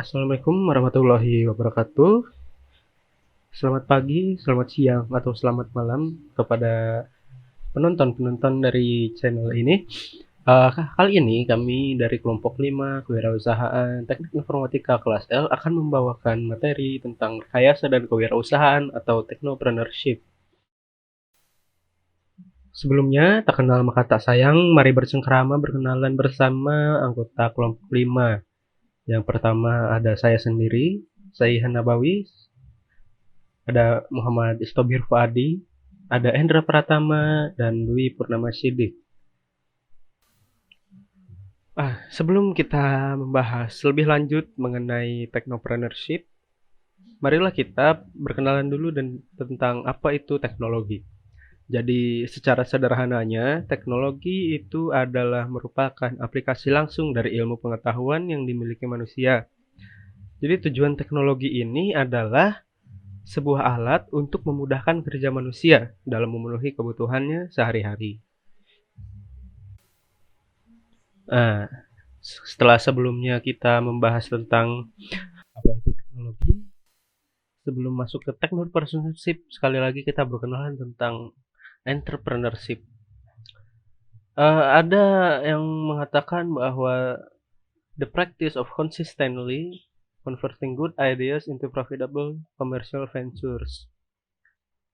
Assalamualaikum warahmatullahi wabarakatuh. Selamat pagi, selamat siang, atau selamat malam kepada penonton-penonton dari channel ini. Kali ini kami dari kelompok 5 Kewirausahaan Teknik Informatika kelas L akan membawakan materi tentang rekayasa dan kewirausahaan atau technopreneurship. Sebelumnya, tak kenal maka tak sayang, mari bercengkerama berkenalan bersama anggota kelompok 5. Yang pertama ada saya sendiri, Saihan Nabawi, ada Muhammad Istobir Fuadi, ada Hendra Pratama, dan Dwi Purnama Sidik. Sebelum kita membahas lebih lanjut mengenai technopreneurship, marilah kita berkenalan dulu tentang apa itu teknologi. Jadi secara sederhananya, teknologi itu adalah merupakan aplikasi langsung dari ilmu pengetahuan yang dimiliki manusia. Jadi tujuan teknologi ini adalah sebuah alat untuk memudahkan kerja manusia dalam memenuhi kebutuhannya sehari-hari. Nah, setelah sebelumnya kita membahas tentang apa itu teknologi, sebelum masuk ke technopreneurship, sekali lagi kita berkenalan tentang entrepreneurship. Ada yang mengatakan bahwa the practice of consistently converting good ideas into profitable commercial ventures.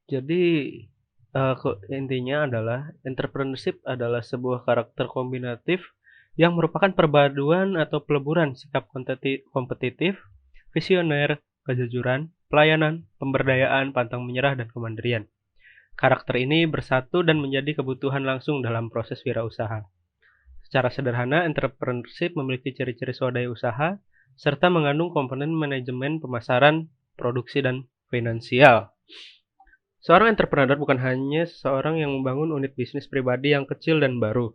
Jadi intinya adalah entrepreneurship adalah sebuah karakter kombinatif yang merupakan perpaduan atau peleburan sikap kompetitif, visioner, kejujuran, pelayanan, pemberdayaan, pantang menyerah, dan kemandirian. Karakter ini bersatu dan menjadi kebutuhan langsung dalam proses wirausaha. Secara sederhana, entrepreneurship memiliki ciri-ciri swadaya usaha serta mengandung komponen manajemen pemasaran, produksi, dan finansial. Seorang entrepreneur bukan hanya seseorang yang membangun unit bisnis pribadi yang kecil dan baru.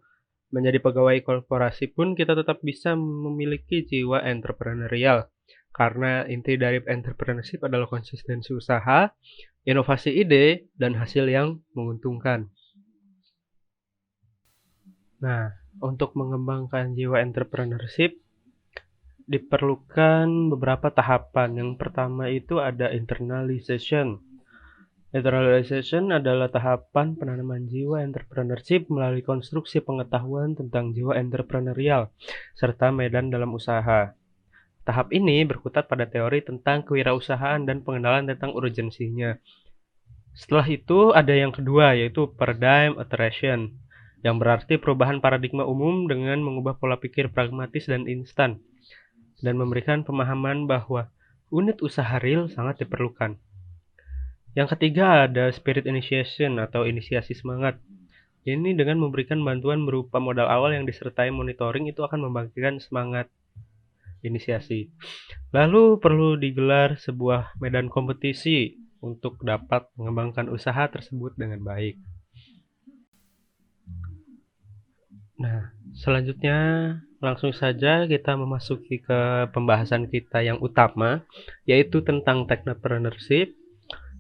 Menjadi pegawai korporasi pun kita tetap bisa memiliki jiwa entrepreneurial. Karena inti dari entrepreneurship adalah konsistensi usaha, inovasi ide, dan hasil yang menguntungkan. Nah, untuk mengembangkan jiwa entrepreneurship, diperlukan beberapa tahapan. Yang pertama itu ada internalization. Internalization adalah tahapan penanaman jiwa entrepreneurship melalui konstruksi pengetahuan tentang jiwa entrepreneurial serta medan dalam usaha. Tahap ini berkutat pada teori tentang kewirausahaan dan pengenalan tentang urgensinya. Setelah itu ada yang kedua, yaitu paradigm alteration, yang berarti perubahan paradigma umum dengan mengubah pola pikir pragmatis dan instan, dan memberikan pemahaman bahwa unit usaha real sangat diperlukan. Yang ketiga ada spirit initiation atau inisiasi semangat. Ini dengan memberikan bantuan berupa modal awal yang disertai monitoring itu akan membangkitkan semangat inisiasi. Lalu perlu digelar sebuah medan kompetisi untuk dapat mengembangkan usaha tersebut dengan baik. Nah, selanjutnya langsung saja kita memasuki ke pembahasan kita yang utama, yaitu tentang technopreneurship.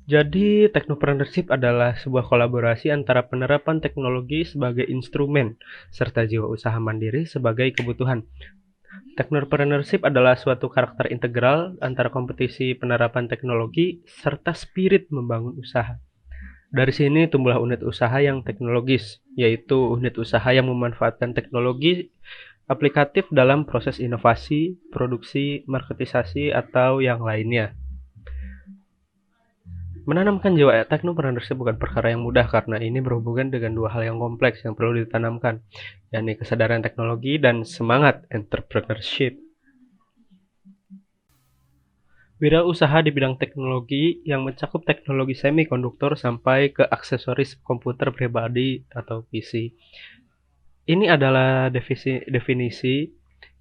Jadi, technopreneurship adalah sebuah kolaborasi antara penerapan teknologi sebagai instrumen serta jiwa usaha mandiri sebagai kebutuhan. Technopreneurship adalah suatu karakter integral antara kompetisi penerapan teknologi serta spirit membangun usaha. Dari sini tumbuhlah unit usaha yang teknologis, yaitu unit usaha yang memanfaatkan teknologi aplikatif dalam proses inovasi, produksi, marketisasi, atau yang lainnya. Menanamkan jiwa teknopreneurship bukan perkara yang mudah karena ini berhubungan dengan dua hal yang kompleks yang perlu ditanamkan, yakni kesadaran teknologi dan semangat entrepreneurship. Wirausaha di bidang teknologi yang mencakup teknologi semikonduktor sampai ke aksesoris komputer pribadi atau PC. Ini adalah definisi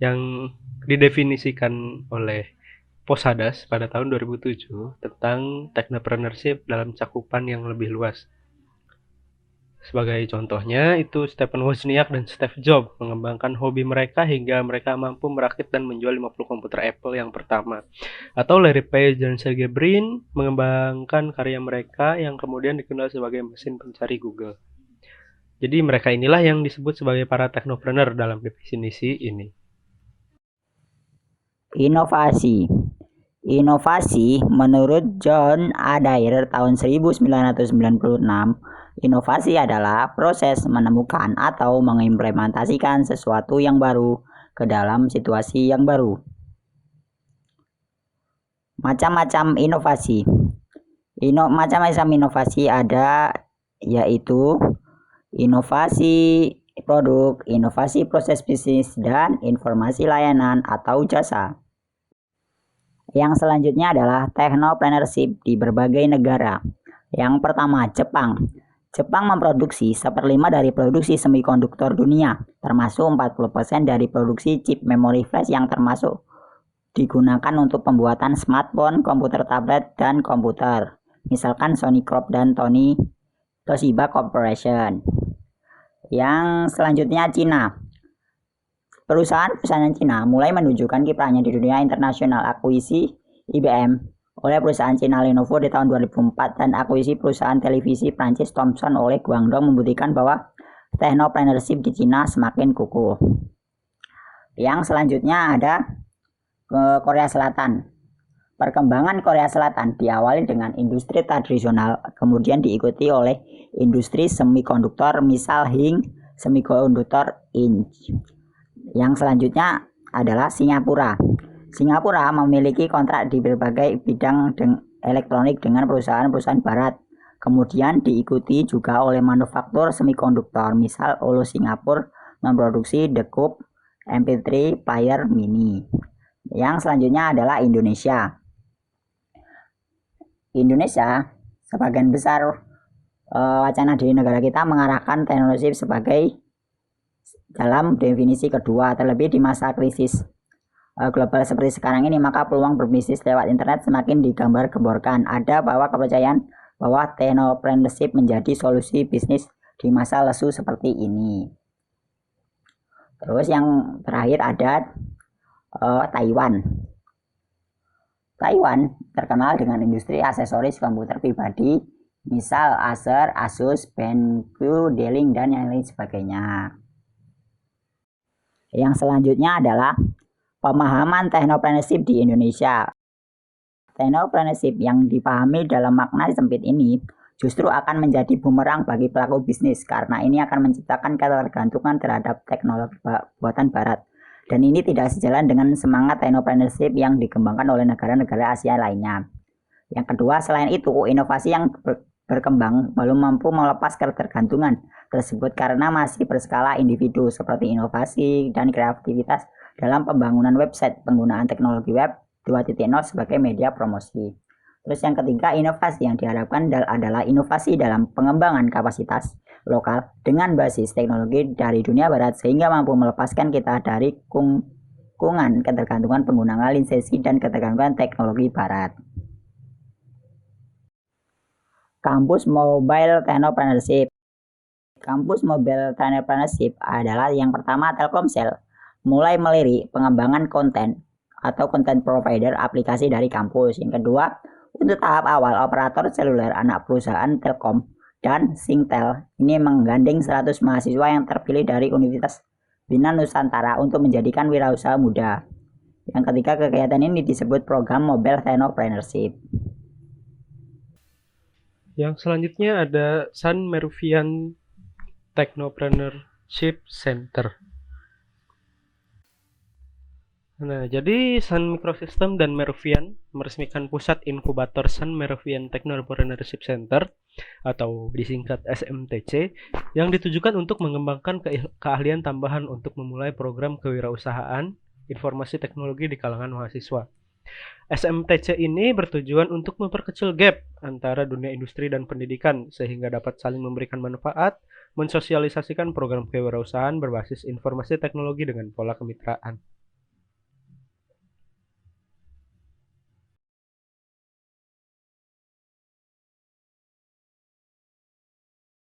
yang didefinisikan oleh Posadas pada tahun 2007 tentang technopreneurship dalam cakupan yang lebih luas. Sebagai contohnya, itu Stephen Wozniak dan Steve Jobs mengembangkan hobi mereka hingga mereka mampu merakit dan menjual 50 komputer Apple yang pertama. Atau Larry Page dan Sergey Brin mengembangkan karya mereka yang kemudian dikenal sebagai mesin pencari Google. Jadi mereka inilah yang disebut sebagai para teknopreneur dalam definisi ini. Inovasi. Inovasi menurut John Adair tahun 1996, inovasi adalah proses menemukan atau mengimplementasikan sesuatu yang baru ke dalam situasi yang baru. Macam-macam inovasi. Macam-macam inovasi ada yaitu inovasi produk, inovasi proses bisnis, dan informasi layanan atau jasa. Yang selanjutnya adalah technopreneurship di berbagai negara. Yang pertama, Jepang. Jepang memproduksi 1/5 dari produksi semikonduktor dunia, termasuk 40% dari produksi chip memori flash yang termasuk digunakan untuk pembuatan smartphone, komputer tablet, dan komputer. Misalkan Sony Corp dan Toshiba Corporation. Yang selanjutnya Cina. Perusahaan-perusahaan Cina mulai menunjukkan kiprahnya di dunia internasional. Akuisisi IBM oleh perusahaan Cina Lenovo di tahun 2004 dan akuisisi perusahaan televisi Prancis Thomson oleh Guangdong membuktikan bahwa technopreneurship di Cina semakin kukuh. Yang selanjutnya ada Korea Selatan. Perkembangan Korea Selatan diawali dengan industri tradisional, kemudian diikuti oleh industri semikonduktor, misal Hing Semiconductor Inc. Yang selanjutnya adalah Singapura. Singapura memiliki kontrak di berbagai bidang elektronik dengan perusahaan-perusahaan barat. Kemudian diikuti juga oleh manufaktur semikonduktor, misal Olo Singapura memproduksi The Cube MP3 player mini. Yang selanjutnya adalah Indonesia. Indonesia sebagian besar wacana di negara kita mengarahkan teknologi sebagai dalam definisi kedua, terlebih di masa krisis global seperti sekarang ini, maka peluang berbisnis lewat internet semakin digambar-gemborkan. Ada bahwa kepercayaan bahwa technopreneurship menjadi solusi bisnis di masa lesu seperti ini. Terus yang terakhir ada Taiwan. Taiwan terkenal dengan industri aksesoris komputer pribadi, misal Acer, Asus, BenQ, Dell, dan yang lain sebagainya. Yang selanjutnya adalah pemahaman technopreneurship di Indonesia. Technopreneurship yang dipahami dalam makna sempit ini justru akan menjadi bumerang bagi pelaku bisnis karena ini akan menciptakan ketergantungan terhadap teknologi buatan barat. Dan ini tidak sejalan dengan semangat technopreneurship yang dikembangkan oleh negara-negara Asia lainnya. Yang kedua, selain itu, inovasi yang berkembang belum mampu melepas ketergantungan tersebut karena masih berskala individu, seperti inovasi dan kreativitas dalam pembangunan website, penggunaan teknologi web 2.0 sebagai media promosi. Terus yang ketiga, inovasi yang diharapkan adalah inovasi dalam pengembangan kapasitas lokal dengan basis teknologi dari dunia barat sehingga mampu melepaskan kita dari kungkungan ketergantungan penggunaan lisensi dan ketergantungan teknologi barat. Kampus Mobile Technopreneurship. Kampus Mobile Technopreneurship adalah yang pertama Telkomsel mulai melirik pengembangan konten atau content provider aplikasi dari kampus. Yang kedua, untuk tahap awal operator seluler anak perusahaan Telkom dan Singtel ini menggandeng 100 mahasiswa yang terpilih dari Universitas Bina Nusantara untuk menjadikan wirausaha muda. Yang ketiga, kegiatan ini disebut program Mobile Technopreneurship. Yang selanjutnya ada Sun Meruvian Technopreneurship Center. Nah, jadi Sun Microsystem dan Meruvian meresmikan pusat inkubator Sun Meruvian Technopreneurship Center atau disingkat SMTC yang ditujukan untuk mengembangkan keahlian tambahan untuk memulai program kewirausahaan informasi teknologi di kalangan mahasiswa. SMTC ini bertujuan untuk memperkecil gap antara dunia industri dan pendidikan sehingga dapat saling memberikan manfaat, mensosialisasikan program kewirausahaan berbasis informasi teknologi dengan pola kemitraan.